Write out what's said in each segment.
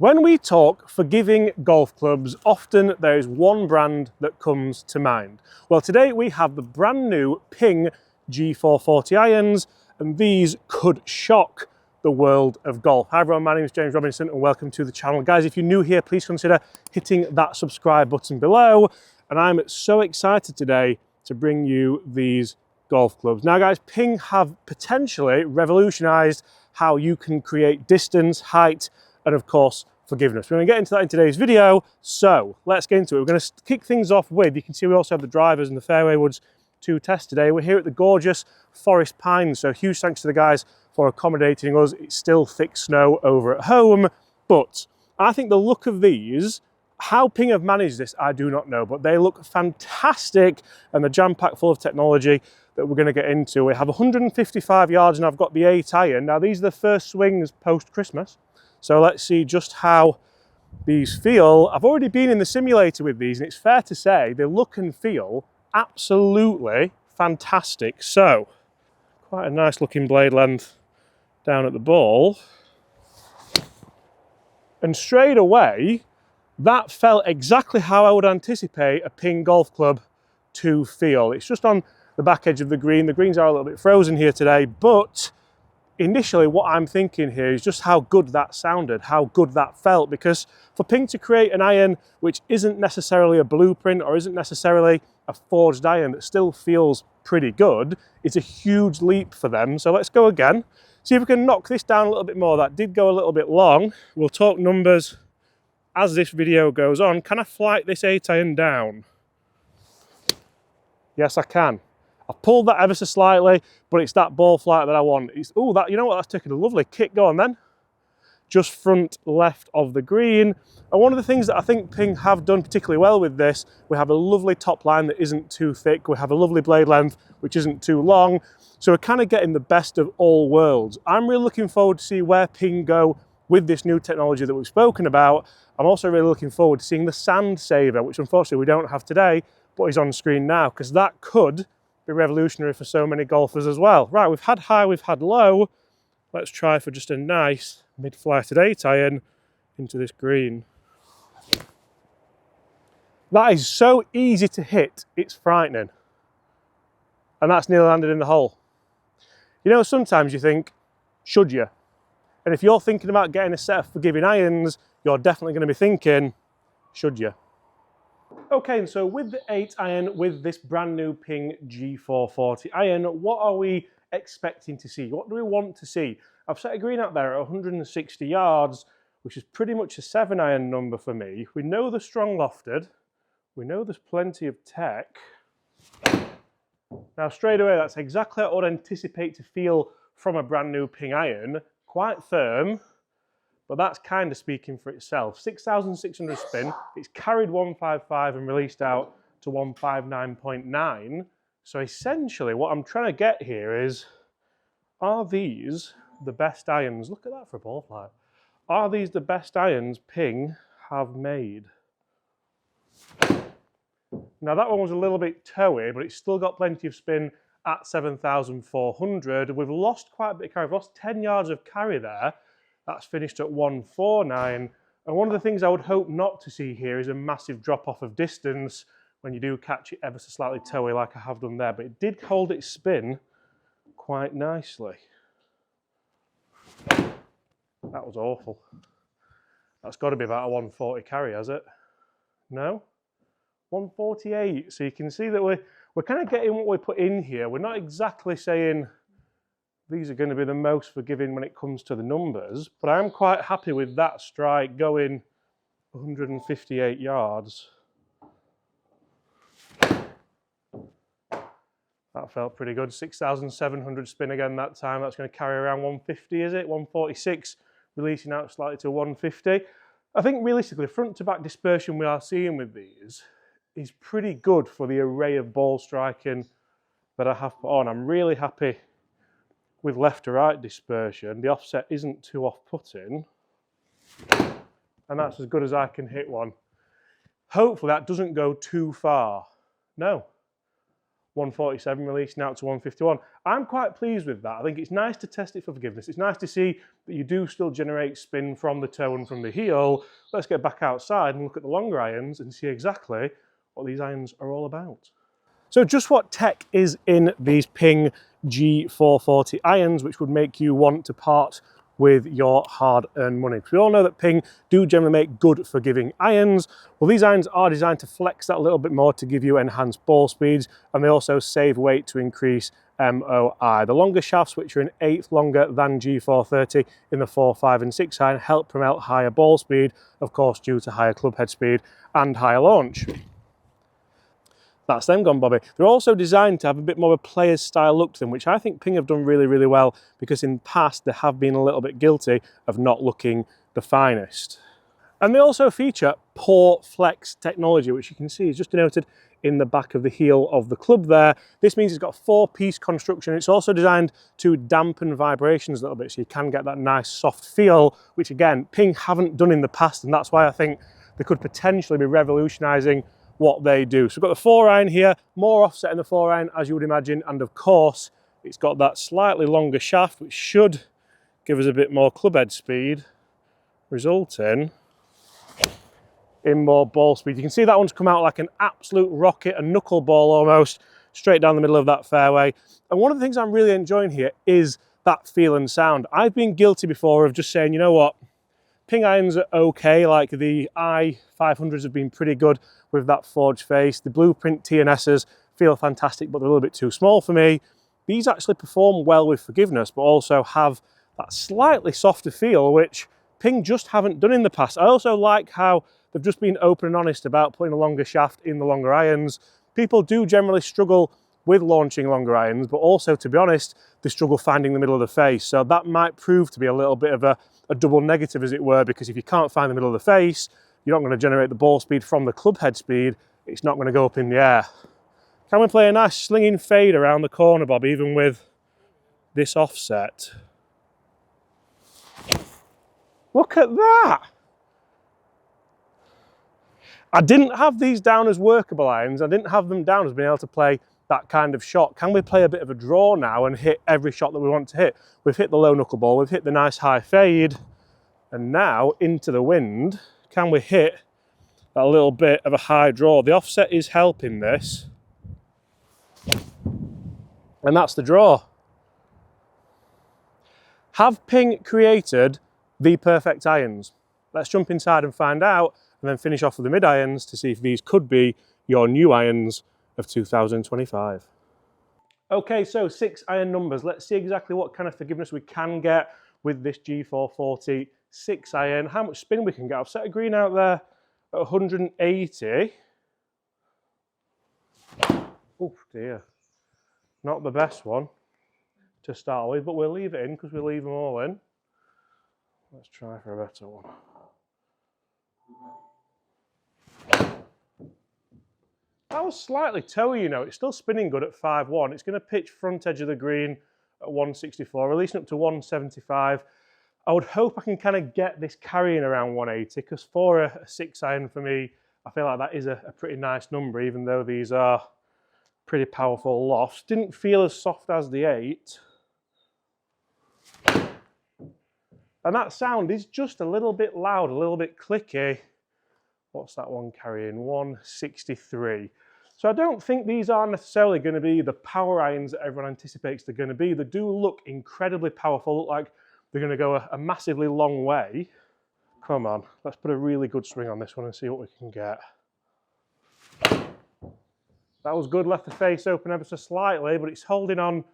When we talk forgiving golf clubs, often there is one brand that comes to mind. Well, today we have the brand new Ping G440 irons, and these could shock the world of golf. Hi everyone, my name is James Robinson and welcome to the channel. Guys, if you're new here, please consider hitting that subscribe button below. And I'm so excited today to bring you these golf clubs. Now guys, Ping have potentially revolutionized how you can create distance, height, and of course, forgiveness. We're going to get into that in today's video, so let's get into it. We're going to kick things off with, you can see we also have the drivers and the fairway woods to test today. We're here at the gorgeous Forest Pines, so huge thanks to the guys for accommodating us. It's still thick snow over at home, but I think the look of these, how Ping have managed this, I do not know, but they look fantastic and they're jam-packed full of technology that we're going to get into. We have 155 yards and I've got the 8 iron. Now these are the first swings post-Christmas. So let's see just how these feel. I've already been in the simulator with these and it's fair to say they look and feel absolutely fantastic. So quite a nice looking blade length down at the ball. And straight away, that felt exactly how I would anticipate a Ping golf club to feel. It's just on the back edge of the green. The greens are a little bit frozen here today, but initially what I'm thinking here is just how good that sounded, how good that felt, because for Ping to create an iron which isn't necessarily a blueprint or isn't necessarily a forged iron that still feels pretty good, it's a huge leap for them. So let's go again, see if we can knock this down a little bit more. That did go a little bit long. We'll talk numbers as this video goes on. Can I flight this 8 iron down? Yes, I can. I've pulled that ever so slightly, but it's that ball flight that I want. It's, oh, that, you know what, that's taking a lovely kick. Go on then. Just front left of the green. And one of the things that I think Ping have done particularly well with this, we have a lovely top line that isn't too thick. We have a lovely blade length, which isn't too long. So we're kind of getting the best of all worlds. I'm really looking forward to see where Ping go with this new technology that we've spoken about. I'm also really looking forward to seeing the sand saver, which unfortunately we don't have today, but is on screen now, because that could be revolutionary for so many golfers as well. Right, we've had high, we've had low. Let's try for just a nice mid-flighted 8 iron into this green. That is so easy to hit, it's frightening. And that's nearly landed in the hole. You know, sometimes you think, should you? And if you're thinking about getting a set of forgiving irons, you're definitely going to be thinking, should you? Okay, and so with the 8 iron, with this brand new Ping G440 iron, what are we expecting to see? What do we want to see? I've set a green out there at 160 yards, which is pretty much a 7 iron number for me. We know they're strong lofted. We know there's plenty of tech. Now straight away, that's exactly what I would anticipate to feel from a brand new Ping iron. Quite firm, but that's kind of speaking for itself. 6,600 spin, it's carried 155 and released out to 159.9. So essentially what I'm trying to get here is, are these the best irons? Look at that for a ball flight. Are these the best irons Ping have made? Now that one was a little bit toey, but it's still got plenty of spin at 7,400. We've lost quite a bit of carry. We've lost 10 yards of carry there. That's finished at 149. And one of the things I would hope not to see here is a massive drop off of distance when you do catch it ever so slightly toey like I have done there. But it did hold its spin quite nicely. That was awful. That's got to be about a 140 carry, has it? No? 148. So you can see that we're kind of getting what we put in here. We're not exactly saying these are going to be the most forgiving when it comes to the numbers, but I'm quite happy with that strike going 158 yards. That felt pretty good. 6,700 spin again that time. That's going to carry around 150, is it? 146, releasing out slightly to 150. I think realistically, front to back dispersion we are seeing with these is pretty good for the array of ball striking that I have put on. I'm really happy with left to right dispersion. The offset isn't too off-putting, and that's as good as I can hit one. Hopefully that doesn't go too far. No. 147 releasing out to 151. I'm quite pleased with that. I think it's nice to test it for forgiveness. It's nice to see that you do still generate spin from the toe and from the heel. Let's get back outside and look at the longer irons and see exactly what these irons are all about. So just what tech is in these Ping G440 irons, which would make you want to part with your hard-earned money? Because we all know that Ping do generally make good forgiving irons. Well, these irons are designed to flex that a little bit more to give you enhanced ball speeds, and they also save weight to increase MOI. The longer shafts, which are an eighth longer than G430 in the 4, 5 and 6 iron, help promote higher ball speed, of course due to higher club head speed and higher launch. That's them gone, Bobby. They're also designed to have a bit more of a player's style look to them, which I think Ping have done really, really well, because in the past they have been a little bit guilty of not looking the finest. And they also feature pore flex technology, which you can see is just denoted in the back of the heel of the club there. This means it's got a 4-piece construction. It's also designed to dampen vibrations a little bit, so you can get that nice soft feel, which again, Ping haven't done in the past, and that's why I think they could potentially be revolutionising what they do. So we've got the 4 iron here, more offset in the 4 iron as you would imagine, and of course it's got that slightly longer shaft which should give us a bit more club head speed, resulting in more ball speed. You can see that one's come out like an absolute rocket, a knuckleball almost, straight down the middle of that fairway. And one of the things I'm really enjoying here is that feel and sound. I've been guilty before of just saying, you know what, Ping irons are okay, like the i500s have been pretty good with that forged face. The Blueprint TNSs feel fantastic, but they're a little bit too small for me. These actually perform well with forgiveness, but also have that slightly softer feel, which Ping just haven't done in the past. I also like how they've just been open and honest about putting a longer shaft in the longer irons. People do generally struggle with launching longer irons, but also, to be honest, they struggle finding the middle of the face. So that might prove to be a little bit of a double negative, as it were, because if you can't find the middle of the face, you're not going to generate the ball speed from the club head speed. It's not going to go up in the air. Can we play a nice slinging fade around the corner, Bob, even with this offset? Look at that! I didn't have these down as workable irons. I didn't have them down as being able to play that kind of shot. Can we play a bit of a draw now and hit every shot that we want to hit? We've hit the low knuckleball, we've hit the nice high fade, and now into the wind, can we hit a little bit of a high draw? The offset is helping this, and that's the draw. Have Ping created the perfect irons? Let's jump inside and find out, and then finish off with the mid irons to see if these could be your new irons of 2025. Okay, so 6 iron numbers. Let's see exactly what kind of forgiveness we can get with this G440 6 iron, how much spin we can get. I've set a green out there at 180. Oh dear, not the best one to start with, but we'll leave it in because we leave them all in. Let's try for a better one. That was slightly toey, you know. It's still spinning good at 5-1. It's going to pitch front edge of the green at 164, releasing up to 175. I would hope I can kind of get this carrying around 180, because for a 6 iron for me, I feel like that is a pretty nice number, even though these are pretty powerful lofts. Didn't feel as soft as the 8. And that sound is just a little bit loud, a little bit clicky. What's that one carrying? 163. So I don't think these are necessarily going to be the power irons that everyone anticipates they're going to be. They do look incredibly powerful, look like they're going to go a massively long way. Come on, let's put a really good swing on this one and see what we can get. That was good, left the face open ever so slightly, but it's holding on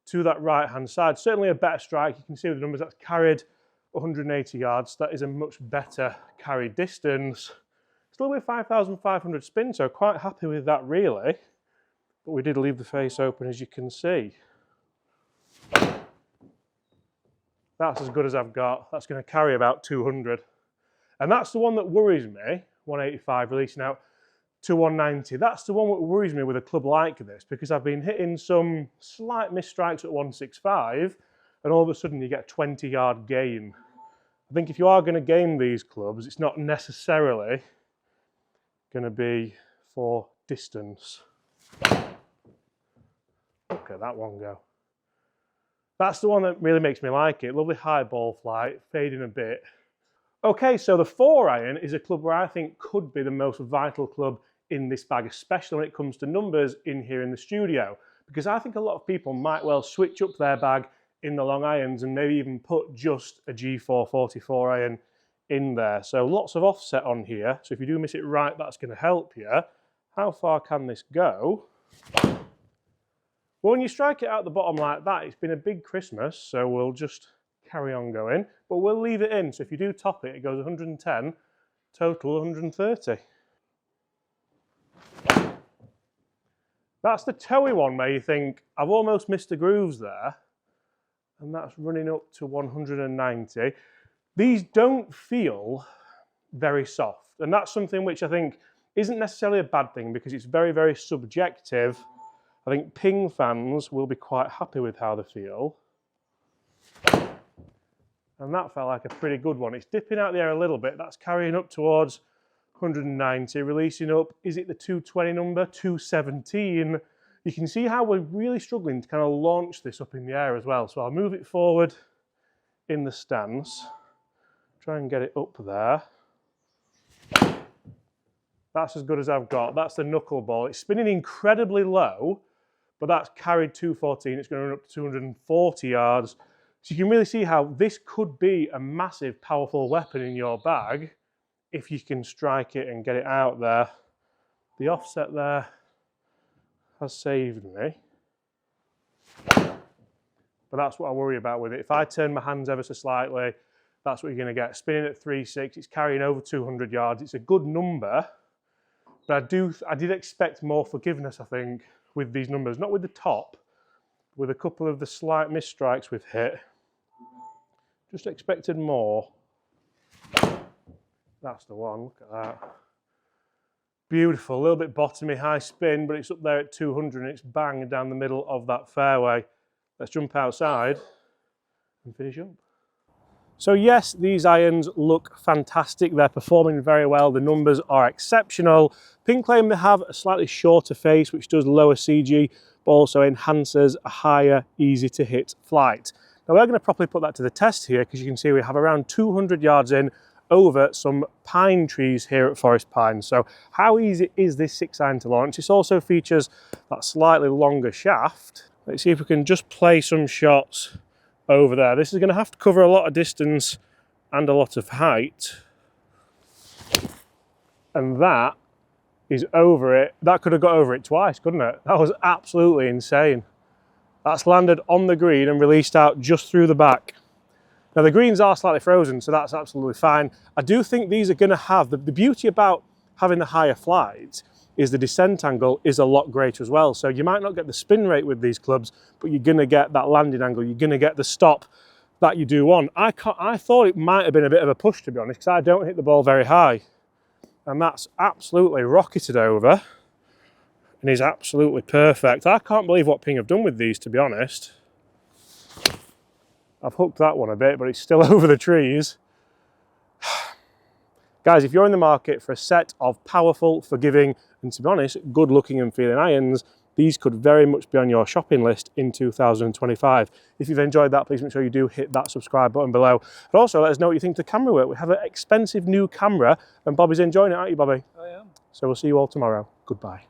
to that right-hand side. Certainly a better strike. You can see with the numbers that's carried 180 yards. That is a much better carry distance. Still with 5,500 spin, so quite happy with that really. But we did leave the face open, as you can see. That's as good as I've got. That's going to carry about 200. And that's the one that worries me, 185 releasing out to 190. That's the one that worries me with a club like this, because I've been hitting some slight misstrikes at 165, and all of a sudden you get a 20-yard gain. I think if you are going to game these clubs, it's not necessarily going to be for distance. Look at that one go. That's the one that really makes me like it. Lovely high ball flight, fading a bit. Okay, so the 4-iron is a club where I think could be the most vital club in this bag, especially when it comes to numbers in here in the studio, because I think a lot of people might well switch up their bag in the long irons and maybe even put just a G440 4-iron in there. So lots of offset on here. So if you do miss it right, that's going to help you. How far can this go? Well, when you strike it out the bottom like that, it's been a big Christmas, so we'll just carry on going, but we'll leave it in. So if you do top it, it goes 110, total 130. That's the toey one where you think, I've almost missed the grooves there, and that's running up to 190. These don't feel very soft, and that's something which I think isn't necessarily a bad thing because it's very, very subjective. I think Ping fans will be quite happy with how they feel. And that felt like a pretty good one. It's dipping out the air a little bit. That's carrying up towards 190, releasing up. Is it the 220 number? 217. You can see how we're really struggling to kind of launch this up in the air as well. So I'll move it forward in the stance. Try and get it up there. That's as good as I've got. That's the knuckleball. It's spinning incredibly low, but that's carried 214. It's going to run up to 240 yards. So you can really see how this could be a massive, powerful weapon in your bag if you can strike it and get it out there. The offset there has saved me. But that's what I worry about with it. If I turn my hands ever so slightly, that's what you're going to get. Spinning at 3.6, it's carrying over 200 yards. It's a good number, but I did expect more forgiveness, I think, with these numbers. Not with the top, with a couple of the slight misstrikes we've hit. Just expected more. That's the one, look at that. Beautiful, a little bit bottomy, high spin, but it's up there at 200 and it's bang down the middle of that fairway. Let's jump outside and finish up. So yes, these irons look fantastic. They're performing very well. The numbers are exceptional. Ping claim they have a slightly shorter face, which does lower CG, but also enhances a higher, easy to hit flight. Now we're going to properly put that to the test here because you can see we have around 200 yards in over some pine trees here at Forest Pines. So how easy is this 6-iron to launch? This also features that slightly longer shaft. Let's see if we can just play some shots over there. This is going to have to cover a lot of distance and a lot of height. And that is over it. That could have got over it twice, couldn't it? That was absolutely insane. That's landed on the green and released out just through the back. Now the greens are slightly frozen, so that's absolutely fine. I do think these are going to have, the beauty about having the higher flight is the descent angle is a lot greater as well. So you might not get the spin rate with these clubs, but you're going to get that landing angle. You're going to get the stop that you do want. I thought it might have been a bit of a push, to be honest, because I don't hit the ball very high. And that's absolutely rocketed over and is absolutely perfect. I can't believe what Ping have done with these, to be honest. I've hooked that one a bit, but it's still over the trees. Guys, if you're in the market for a set of powerful, forgiving, and to be honest, good looking and feeling irons, these could very much be on your shopping list in 2025. If you've enjoyed that, please make sure you do hit that subscribe button below. And also let us know what you think of the camera work. We have an expensive new camera and Bobby's enjoying it, aren't you, Bobby? I am. So we'll see you all tomorrow. Goodbye.